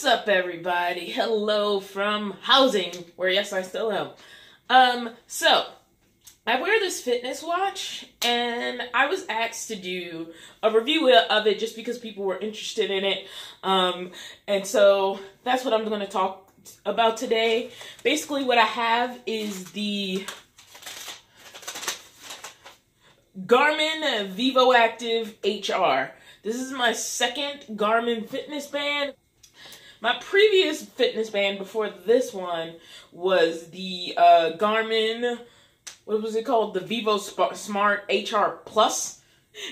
What's up, everybody? Hello from housing, where yes, I still am. So I wear this fitness watch, and I was asked to do a review of it just because people were interested in it. And so that's what I'm going to talk about today. Basically, what I have is the Garmin Vivoactive HR. This is my second Garmin fitness band. My previous fitness band before this one was the Garmin, what was it called? The Vivo Smart HR Plus.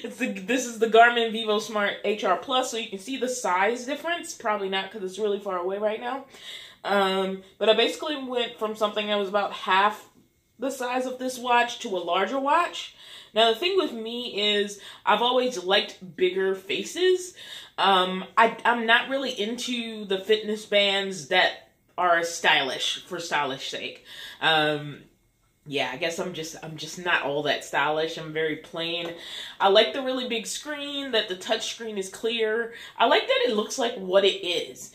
This is the Garmin Vivo Smart HR Plus, so you can see the size difference. Probably not because it's really far away right now. But I basically went from something that was about half the size of this watch to a larger watch. Now, the thing with me is I've always liked bigger faces. I'm not really into the fitness bands that are stylish for stylish sake. Yeah, I guess I'm just not all that stylish. I'm very plain. I like the really big screen, that the touch screen is clear. I like that it looks like what it is.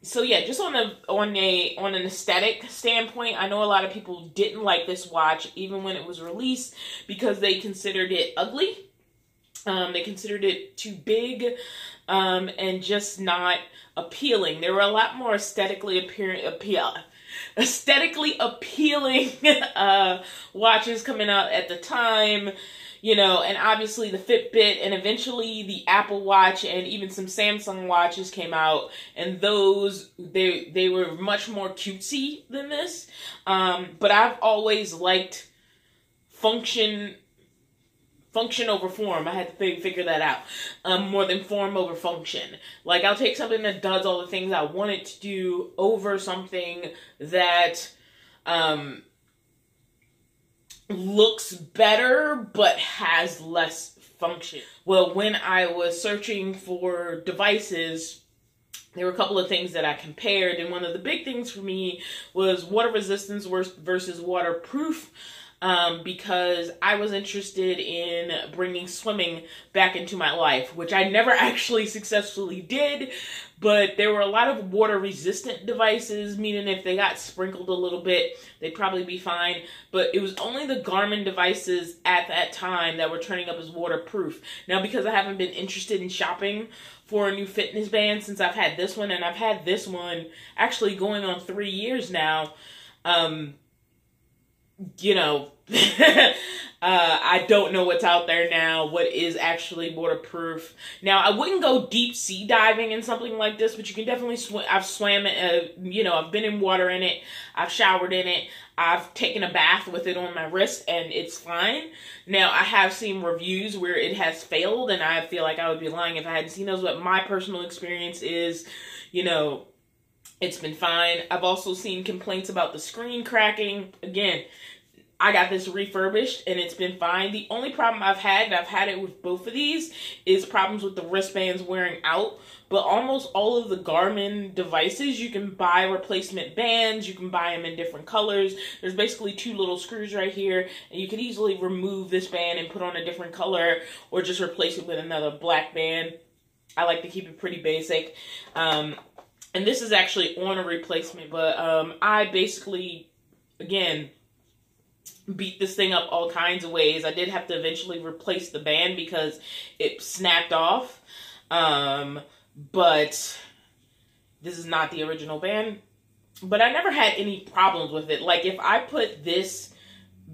So yeah, just on an aesthetic standpoint, I know a lot of people didn't like this watch even when it was released because they considered it ugly. They considered it too big and just not appealing. There were a lot more aesthetically appealing watches coming out at the time. You know, and obviously the Fitbit and eventually the Apple Watch and even some Samsung watches came out, and those, they were much more cutesy than this. But I've always liked function over form. I had to figure that out. More than form over function. Like, I'll take something that does all the things I want it to do over something that looks better but has less function. Well, when I was searching for devices, there were a couple of things that I compared, and one of the big things for me was water resistance versus waterproof. Because I was interested in bringing swimming back into my life, which I never actually successfully did, but there were a lot of water-resistant devices, meaning if they got sprinkled a little bit, they'd probably be fine, but it was only the Garmin devices at that time that were turning up as waterproof. Now, because I haven't been interested in shopping for a new fitness band since I've had this one, and I've had this one actually going on 3 years now, you know, I don't know what's out there now, what is actually waterproof. Now, I wouldn't go deep sea diving in something like this, but you can definitely swim. I've swam it, you know, I've been in water in it, I've showered in it, I've taken a bath with it on my wrist, and it's fine. Now, I have seen reviews where it has failed, and I feel like I would be lying if I hadn't seen those, but my personal experience is, you know, it's been fine. I've also seen complaints about the screen cracking. Again, I got this refurbished and it's been fine. The only problem I've had, and I've had it with both of these, is problems with the wristbands wearing out. But almost all of the Garmin devices, you can buy replacement bands. You can buy them in different colors. There's basically two little screws right here, and you can easily remove this band and put on a different color or just replace it with another black band. I like to keep it pretty basic. And this is actually on a replacement, but I basically, again, beat this thing up all kinds of ways. I did have to eventually replace the band because it snapped off. But this is not the original band. But I never had any problems with it. Like, if I put this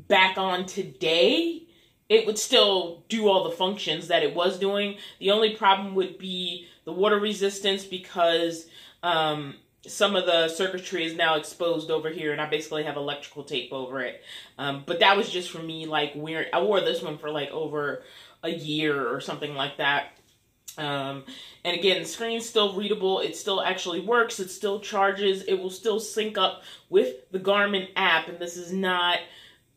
back on today, it would still do all the functions that it was doing. The only problem would be the water resistance because some of the circuitry is now exposed over here, and I basically have electrical tape over it. But that was just for me, like, weird. I wore this one for, like, over a year or something like that. And again, the screen's still readable. It still actually works. It still charges. It will still sync up with the Garmin app, and this is not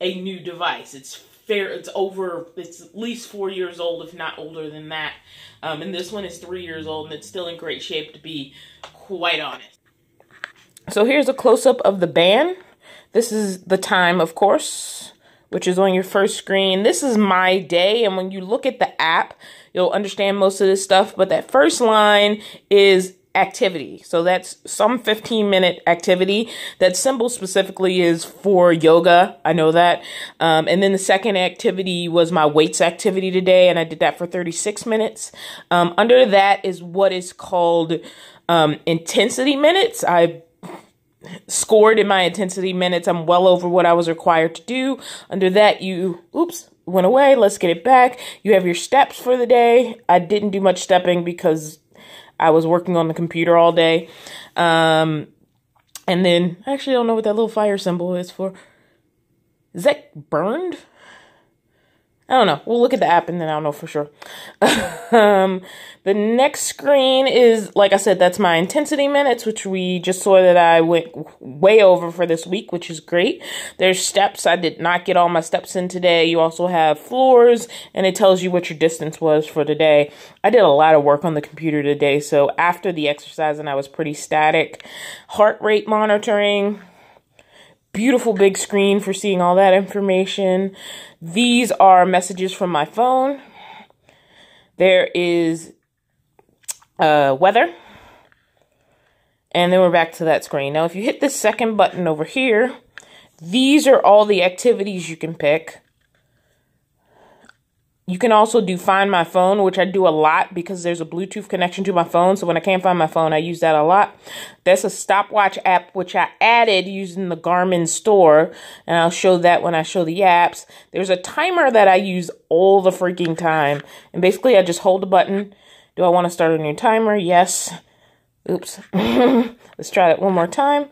a new device. It's at least 4 years old, if not older than that. And this one is 3 years old, and it's still in great shape, to be quite honest. So here's a close-up of the band. This is the time, of course, which is on your first screen. This is my day, and when you look at the app, you'll understand most of this stuff, but that first line is activity. So that's some 15-minute activity. That symbol specifically is for yoga. I know that. And then the second activity was my weights activity today, and I did that for 36 minutes. Under that is what is called intensity minutes. I scored in my intensity minutes. I'm well over what I was required to do. Under that, went away. Let's get it back. You have your steps for the day. I didn't do much stepping because I was working on the computer all day. And then, actually, I don't know what that little fire symbol is for. Is that burned? I don't know. We'll look at the app and then I'll know for sure. The next screen is, like I said, that's my intensity minutes, which we just saw that I went way over for this week, which is great. There's steps. I did not get all my steps in today. You also have floors, and it tells you what your distance was for the day. I did a lot of work on the computer today, so after the exercise, and I was pretty static. Heart rate monitoring. Beautiful big screen for seeing all that information. These are messages from my phone. There is weather. And then we're back to that screen. Now, if you hit the second button over here, these are all the activities you can pick. You can also do Find My Phone, which I do a lot because there's a Bluetooth connection to my phone. So when I can't find my phone, I use that a lot. That's a stopwatch app, which I added using the Garmin store. And I'll show that when I show the apps. There's a timer that I use all the freaking time. And basically, I just hold the button. Do I want to start a new timer? Yes. Oops. Let's try that one more time.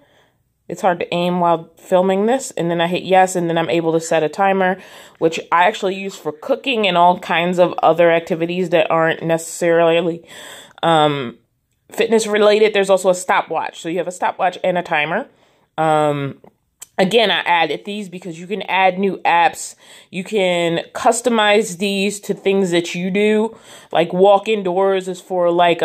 It's hard to aim while filming this. And then I hit yes, and then I'm able to set a timer, which I actually use for cooking and all kinds of other activities that aren't necessarily fitness related. There's also a stopwatch. So you have a stopwatch and a timer. Again, I added these because you can add new apps. You can customize these to things that you do. Like walk indoors is for like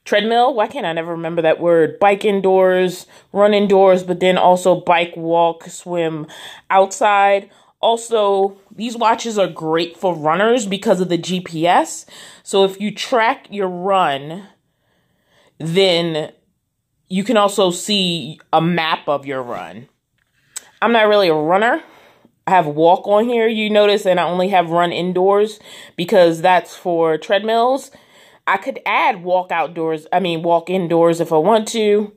treadmill. Why can't I never remember that word? Bike indoors, run indoors, but then also bike, walk, swim outside. Also, these watches are great for runners because of the GPS. So if you track your run, then you can also see a map of your run. I'm not really a runner. I have walk on here, you notice, and I only have run indoors because that's for treadmills. I could add walk indoors if I want to.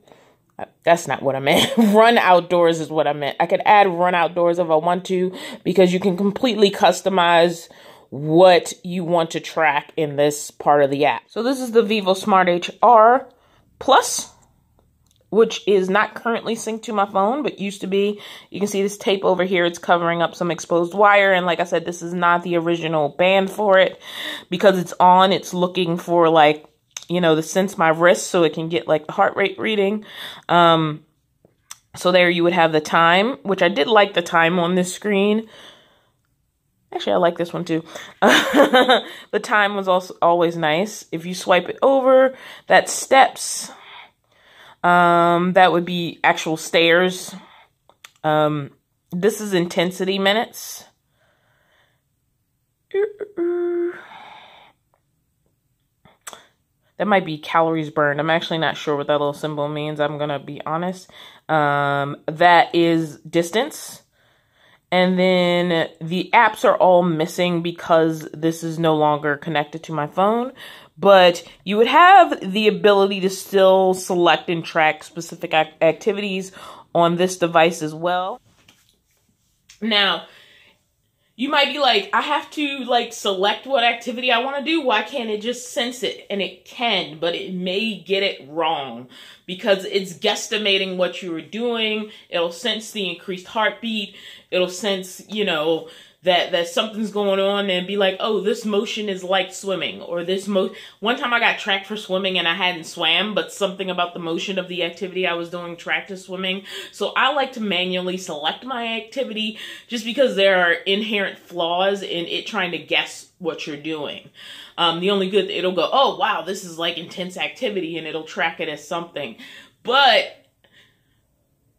That's not what I meant. Run outdoors is what I meant. I could add run outdoors if I want to because you can completely customize what you want to track in this part of the app. So this is the Vivo Smart HR Plus, which is not currently synced to my phone, but used to be. You can see this tape over here. It's covering up some exposed wire. And like I said, this is not the original band for it. Because it's on, it's looking for like, to sense my wrist so it can get like the heart rate reading. So there you would have the time, which I did like the time on this screen. Actually, I like this one too. The time was also always nice. If you swipe it over, that's steps. That would be actual stairs. This is intensity minutes. That might be calories burned. I'm actually not sure what that little symbol means. I'm going to be honest. That is distance. And then the apps are all missing because this is no longer connected to my phone. But you would have the ability to still select and track specific activities on this device as well. Now, you might be like, I have to like select what activity I want to do. Why can't it just sense it? And it can, but it may get it wrong because it's guesstimating what you were doing. It'll sense the increased heartbeat. It'll sense, that something's going on and be like, oh, this motion is like swimming, or one time I got tracked for swimming and I hadn't swam, but something about the motion of the activity I was doing tracked as swimming. So I like to manually select my activity just because there are inherent flaws in it trying to guess what you're doing. The only good, it'll go, oh, wow, this is like intense activity, and it'll track it as something. But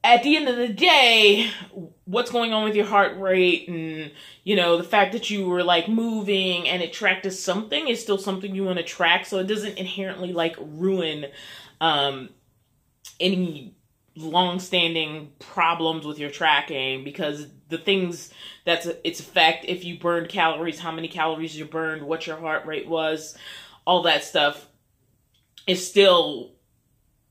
at the end of the day, what's going on with your heart rate and, you know, the fact that you were like moving and it tracked as something is still something you want to track. So it doesn't inherently like ruin any long-standing problems with your tracking, because the things that's its effect, if you burned calories, how many calories you burned, what your heart rate was, all that stuff is still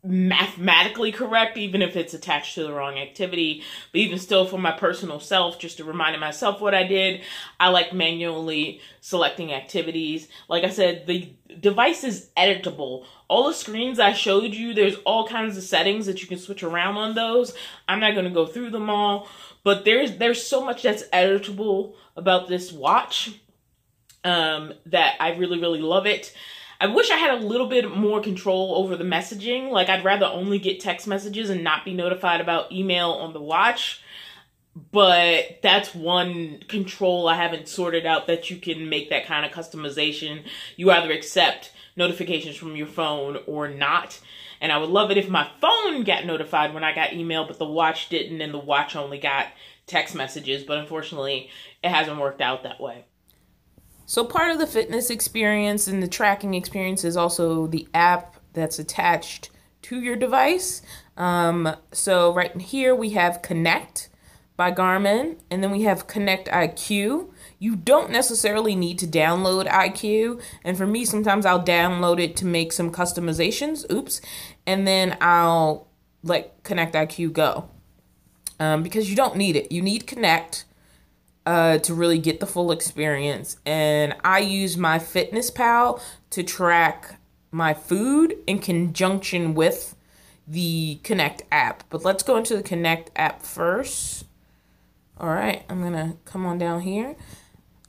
mathematically correct, even if it's attached to the wrong activity. But even still, for my personal self, just to remind myself what I did, I like manually selecting activities. Like I said, the device is editable. All the screens I showed you, there's all kinds of settings that you can switch around on those. I'm not going to go through them all, but there's so much that's editable about this watch that I really, really love it. I wish I had a little bit more control over the messaging. Like, I'd rather only get text messages and not be notified about email on the watch. But that's one control I haven't sorted out, that you can make that kind of customization. You either accept notifications from your phone or not. And I would love it if my phone got notified when I got email, but the watch didn't, and the watch only got text messages. But unfortunately, it hasn't worked out that way. So part of the fitness experience and the tracking experience is also the app that's attached to your device. So right here we have Connect by Garmin, and then we have Connect IQ. You don't necessarily need to download IQ, and for me, sometimes I'll download it to make some customizations, and then I'll let Connect IQ go, because you don't need it. You need Connect to really get the full experience. And I use my FitnessPal to track my food in conjunction with the Connect app. But let's go into the Connect app first. All right, I'm gonna come on down here.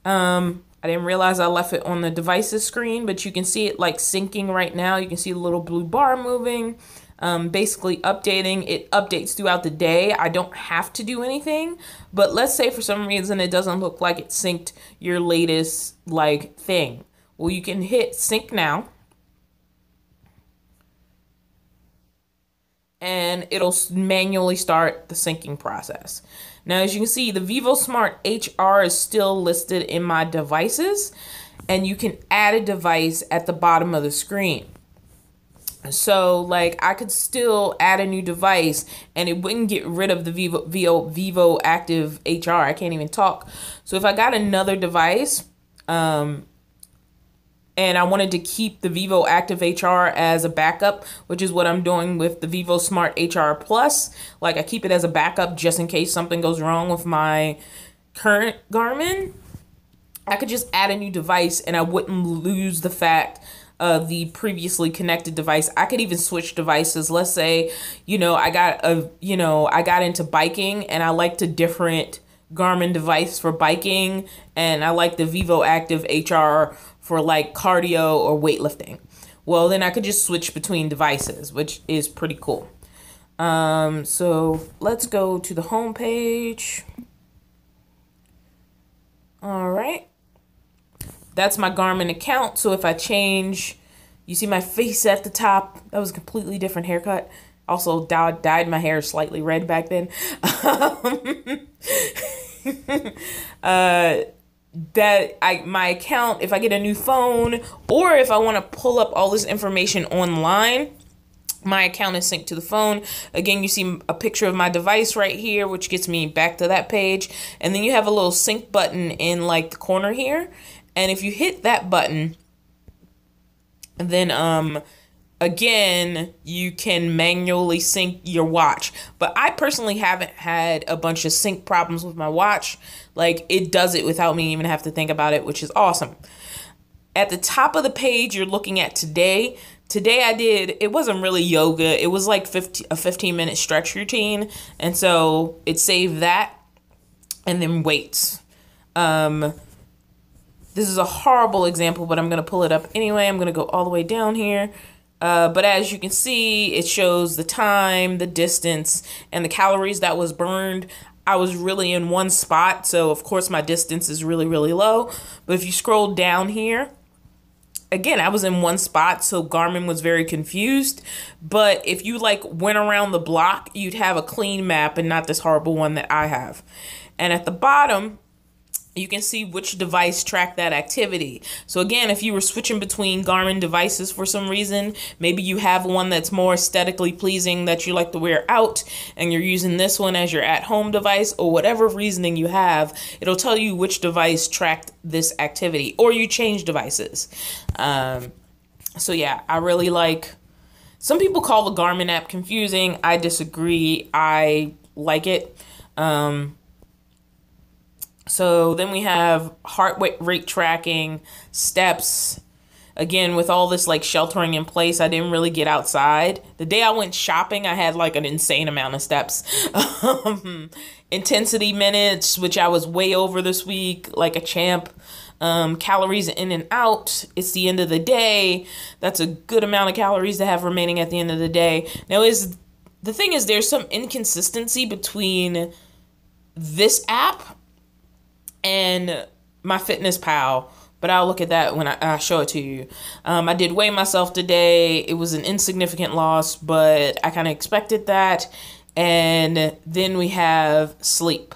I didn't realize I left it on the devices screen, but you can see it like syncing right now. You can see the little blue bar moving. Basically updating. It updates throughout the day. I don't have to do anything, but let's say for some reason it doesn't look like it synced your latest like thing. Well, you can hit sync now, and it'll manually start the syncing process. Now, as you can see, the Vivo Smart HR is still listed in my devices, and you can add a device at the bottom of the screen. So, like, I could still add a new device, and it wouldn't get rid of the Vivoactive HR. I can't even talk. So if I got another device, and I wanted to keep the Vivoactive HR as a backup, which is what I'm doing with the Vivo Smart HR Plus. Like, I keep it as a backup just in case something goes wrong with my current Garmin. I could just add a new device, and I wouldn't lose the fact the previously connected device. I could even switch devices. Let's say, I got into biking, and I liked a different Garmin device for biking, and I like the Vivoactive HR for like cardio or weightlifting. Well, then I could just switch between devices, which is pretty cool. So let's go to the home page. All right. That's my Garmin account. So if I change, you see my face at the top. That was a completely different haircut. Also dyed my hair slightly red back then. My account, if I get a new phone, or if I want to pull up all this information online, my account is synced to the phone. Again, you see a picture of my device right here, which gets me back to that page. And then you have a little sync button in like the corner here. And if you hit that button, then again, you can manually sync your watch. But I personally haven't had a bunch of sync problems with my watch. Like, it does it without me even have to think about it, which is awesome. At the top of the page, you're looking at today. Today it wasn't really yoga. It was like a 15-minute stretch routine. And so it saved that, and then weights. This is a horrible example, but I'm going to pull it up anyway. I'm going to go all the way down here. But as you can see, it shows the time, the distance, and the calories that was burned. I was really in one spot, so of course my distance is really, really low. But if you scroll down here, again, I was in one spot, so Garmin was very confused. But if you like went around the block, you'd have a clean map and not this horrible one that I have. And at the bottom, you can see which device tracked that activity. So again, if you were switching between Garmin devices for some reason, maybe you have one that's more aesthetically pleasing that you like to wear out, and you're using this one as your at-home device, or whatever reasoning you have, it'll tell you which device tracked this activity, or you change devices. So yeah, I really like, some people call the Garmin app confusing. I disagree. I like it. So then we have heart rate tracking, steps. Again, with all this like sheltering in place, I didn't really get outside. The day I went shopping, I had like an insane amount of steps. Intensity minutes, which I was way over this week, like a champ. Calories in and out. It's the end of the day. That's a good amount of calories to have remaining at the end of the day. Now, the thing is, there's some inconsistency between this app and my Fitness Pal, but I'll look at that when I show it to you. I did weigh myself today. It was an insignificant loss, but I kind of expected that. And then we have sleep.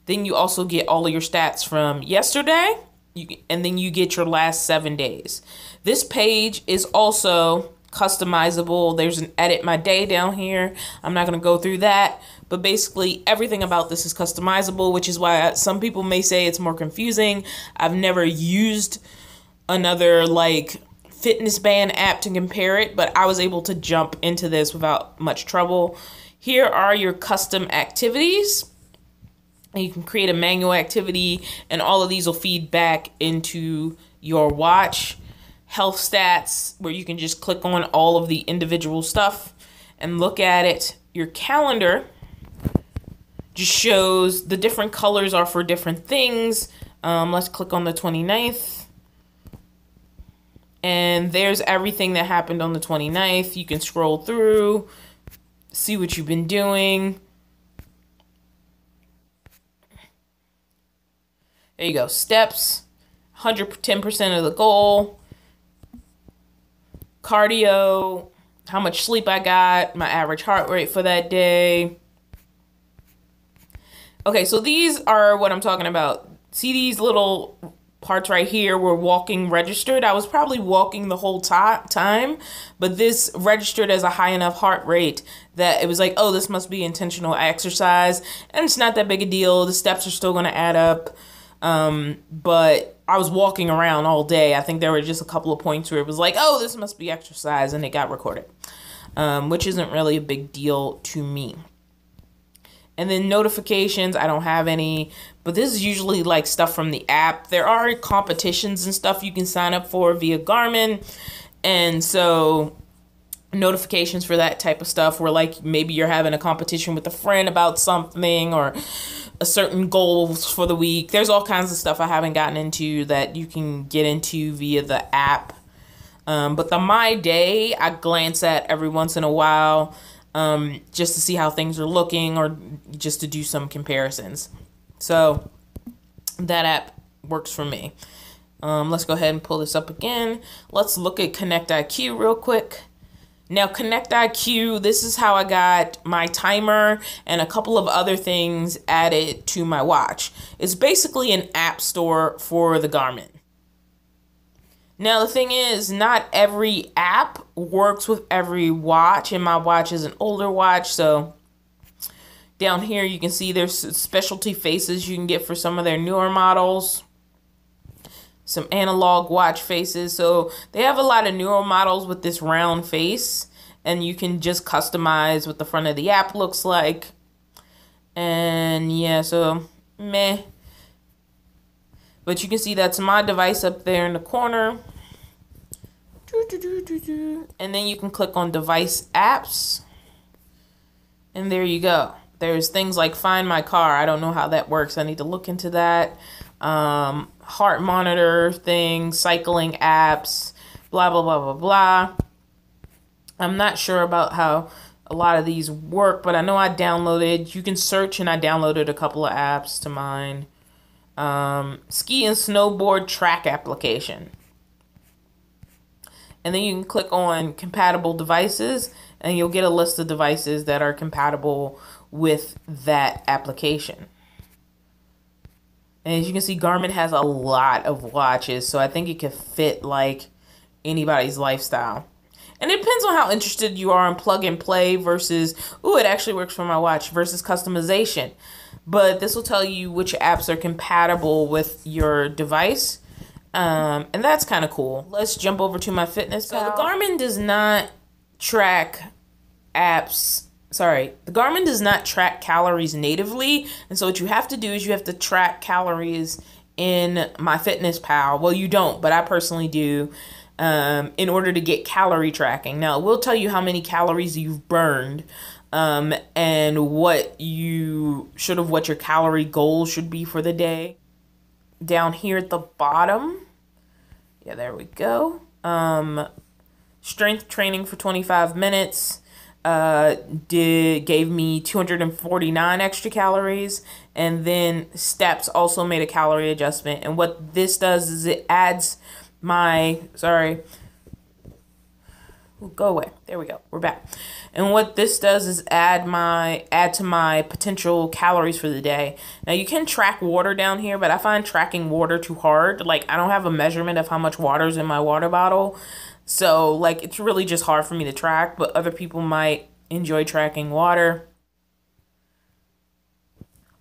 Then you also get all of your stats from yesterday, and then you get your last 7 days. This page is also customizable. There's an edit my day down here. I'm not going to go through that, but basically everything about this is customizable, which is why some people may say it's more confusing. I've never used another like fitness band app to compare it, but I was able to jump into this without much trouble. Here are your custom activities. You can create a manual activity, and all of these will feed back into your watch. Health stats, where you can just click on all of the individual stuff and look at it. Your calendar just shows the different colors are for different things. Let's click on the 29th. And there's everything that happened on the 29th. You can scroll through, see what you've been doing. There you go. Steps, 110% of the goal. Cardio, how much sleep I got, my average heart rate for that day. Okay, so these are what I'm talking about. See these little parts right here were walking registered. I was probably walking the whole time, but this registered as a high enough heart rate that it was like, oh, this must be intentional exercise. And it's not that big a deal. The steps are still going to add up. But I was walking around all day. I think there were just a couple of points where it was like, oh, this must be exercise, and it got recorded, which isn't really a big deal to me. And then notifications, I don't have any, but this is usually like stuff from the app. There are competitions and stuff you can sign up for via Garmin. And so notifications for that type of stuff where like maybe you're having a competition with a friend about something, or a certain goals for the week. There's all kinds of stuff I haven't gotten into that you can get into via the app. But the My Day, I glance at every once in a while, just to see how things are looking, or just to do some comparisons. So that app works for me. Let's go ahead and pull this up again. Let's look at Connect IQ real quick. Now, Connect IQ, this is how I got my timer and a couple of other things added to my watch. It's basically an app store for the Garmin. Now, the thing is, not every app works with every watch, and my watch is an older watch, so down here you can see there's specialty faces you can get for some of their newer models. Some analog watch faces. So they have a lot of newer models with this round face, and you can just customize what the front of the app looks like. And yeah, so meh. But you can see that's my device up there in the corner. And then you can click on device apps, and there you go. There's things like Find My Car. I don't know how that works. I need to look into that. Heart monitor things, cycling apps, blah, blah, blah, blah, blah. I'm not sure about how a lot of these work, but I know I downloaded, you can search, and I downloaded a couple of apps to mine. Ski and snowboard track application. and then you can click on compatible devices, and you'll get a list of devices that are compatible with that application. And as you can see, Garmin has a lot of watches, so I think it could fit like anybody's lifestyle. And it depends on how interested you are in plug and play versus, ooh, it actually works for my watch, versus customization. But this will tell you which apps are compatible with your device. And that's kind of cool. Let's jump over to my fitness pal. So the Garmin does not track apps. Sorry, the Garmin does not track calories natively. And so what you have to do is you have to track calories in MyFitnessPal. Well, you don't, but I personally do, in order to get calorie tracking. Now, it will tell you how many calories you've burned, and what your calorie goal should be for the day. Down here at the bottom, yeah, there we go. Strength training for 25 minutes. Gave me 249 extra calories, and then steps also made a calorie adjustment. And what this does is it adds my, go away. There we go. We're back. And what this does is add to my potential calories for the day. Now you can track water down here, but I find tracking water too hard. Like, I don't have a measurement of how much water is in my water bottle. So, like, it's really just hard for me to track, but other people might enjoy tracking water.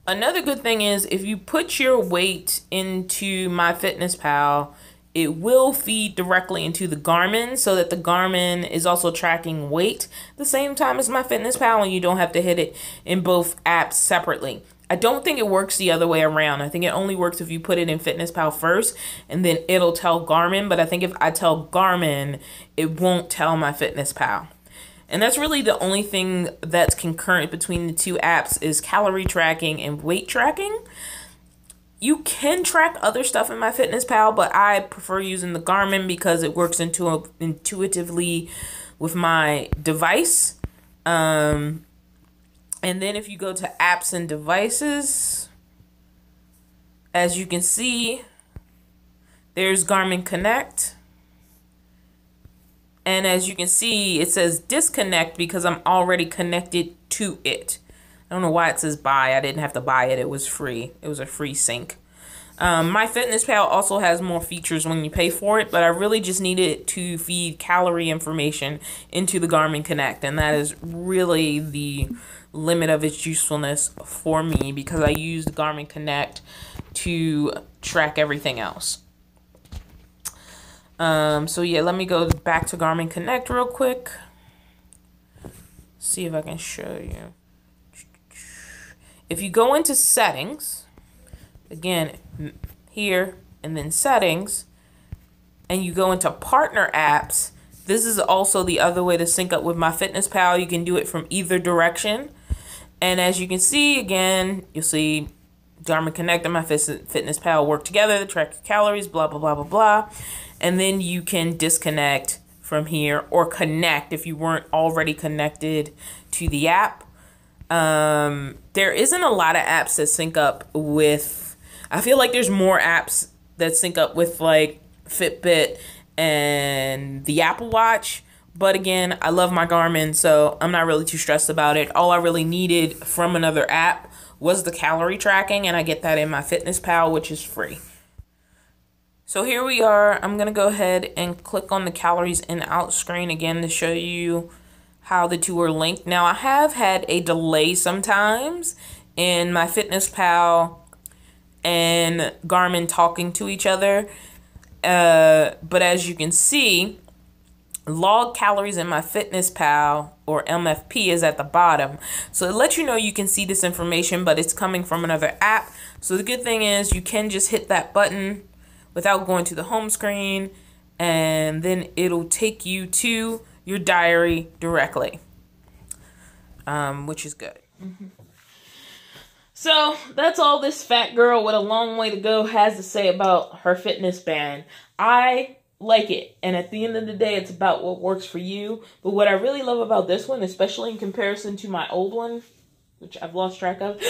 Another good thing is if you put your weight into MyFitnessPal, it will feed directly into the Garmin, so that the Garmin is also tracking weight at the same time as MyFitnessPal, and you don't have to hit it in both apps separately. I don't think it works the other way around. I think it only works if you put it in FitnessPal first, and then it'll tell Garmin. But I think if I tell Garmin, it won't tell MyFitnessPal. And that's really the only thing that's concurrent between the two apps is calorie tracking and weight tracking. You can track other stuff in MyFitnessPal, but I prefer using the Garmin because it works intuitively with my device. And then if you go to apps and devices, as you can see, there's Garmin Connect. And as you can see, it says disconnect because I'm already connected to it. I don't know why it says buy. I didn't have to buy it. It was free. It was a free sync. MyFitnessPal also has more features when you pay for it, but I really just needed to feed calorie information into the Garmin Connect. And that is really the limit of its usefulness for me because I use the Garmin Connect to track everything else. So yeah, let me go back to Garmin Connect real quick. See if I can show you. If you go into settings, again, here, and then settings, and you go into partner apps, this is also the other way to sync up with MyFitnessPal. You can do it from either direction. And as you can see, again, you'll see Garmin Connect and MyFitnessPal work together to track your calories, blah, blah, blah, blah, blah. And then you can disconnect from here or connect if you weren't already connected to the app. There isn't a lot of apps that sync up with, I feel like there's more apps that sync up with like Fitbit and the Apple Watch. But again, I love my Garmin, so I'm not really too stressed about it. All I really needed from another app was the calorie tracking, and I get that in MyFitnessPal, which is free. So here we are. I'm going to go ahead and click on the calories in out screen again to show you how the two are linked. Now, I have had a delay sometimes in MyFitnessPal and Garmin talking to each other. But as you can see, log calories in MyFitnessPal, or MFP, is at the bottom. So it lets you know you can see this information, but it's coming from another app. So the good thing is you can just hit that button without going to the home screen, and then it'll take you to your diary directly, which is good. So that's all this fat girl with a long way to go has to say about her fitness band. I like it, and at the end of the day, it's about what works for you. But what I really love about this one, especially in comparison to my old one, which I've lost track of,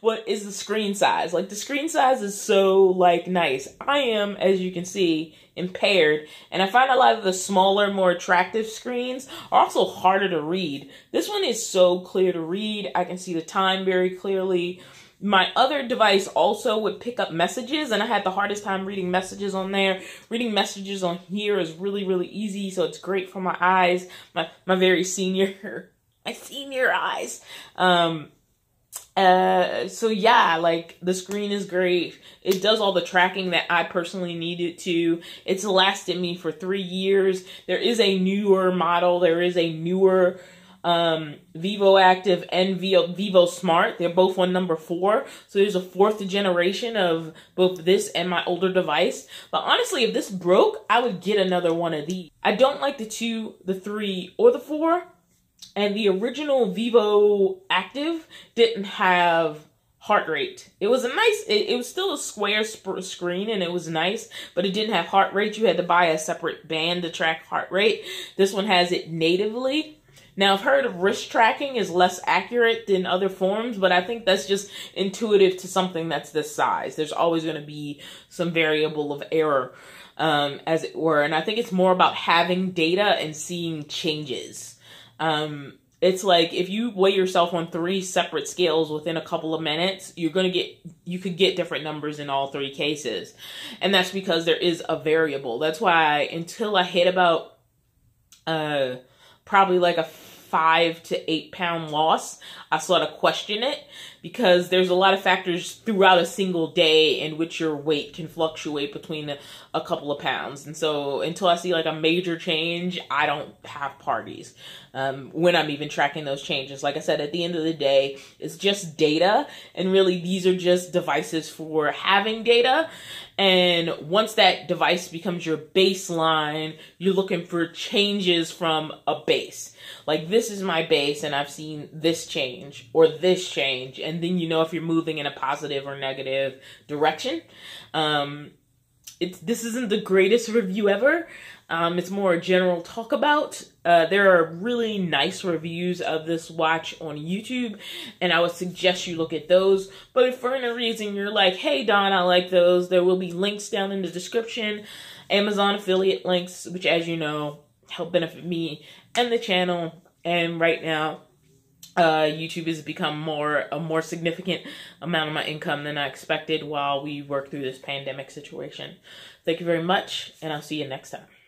what is the screen size. Like, the screen size is so, like, nice. I am, as you can see, impaired, and I find a lot of the smaller, more attractive screens are also harder to read. This one is so clear to read. I can see the time very clearly. My other device also would pick up messages, and I had the hardest time reading messages on there. Reading messages on here is really, really easy, so it's great for my eyes, my very senior, my senior eyes. So yeah, like, the screen is great. It does all the tracking that I personally need it to. It's lasted me for 3 years. There is a newer model. There is a newer Vivoactive and Vivo Smart. They're both on number 4. So there's a 4th generation of both this and my older device. But honestly, if this broke, I would get another one of these. I don't like the 2, the 3, or the 4. And the original Vivoactive didn't have heart rate. It was a nice, it was still a square screen, and it was nice, but it didn't have heart rate. You had to buy a separate band to track heart rate. This one has it natively. Now, I've heard of wrist tracking is less accurate than other forms, but I think that's just intuitive to something that's this size. There's always going to be some variable of error, as it were. And I think it's more about having data and seeing changes. It's like, if you weigh yourself on 3 separate scales within a couple of minutes, you could get different numbers in all 3 cases. And that's because there is a variable. That's why until I hit about, probably like a 5 to 8 pound loss, I sort of question it, because there's a lot of factors throughout a single day in which your weight can fluctuate between a couple of pounds. And so until I see like a major change, I don't have parties when I'm even tracking those changes. Like I said, at the end of the day, it's just data, and really these are just devices for having data. And once that device becomes your baseline, you're looking for changes from a base. Like, this is my base, and I've seen this change or this change, and then you know if you're moving in a positive or negative direction. This isn't the greatest review ever. It's more a general talk about. There are really nice reviews of this watch on YouTube, and I would suggest you look at those. But if for any reason you're like, hey Don, I like those, there will be links down in the description. Amazon affiliate links, which, as you know, help benefit me and the channel. And right now, YouTube has become a more significant amount of my income than I expected while we work through this pandemic situation. Thank you very much, and I'll see you next time.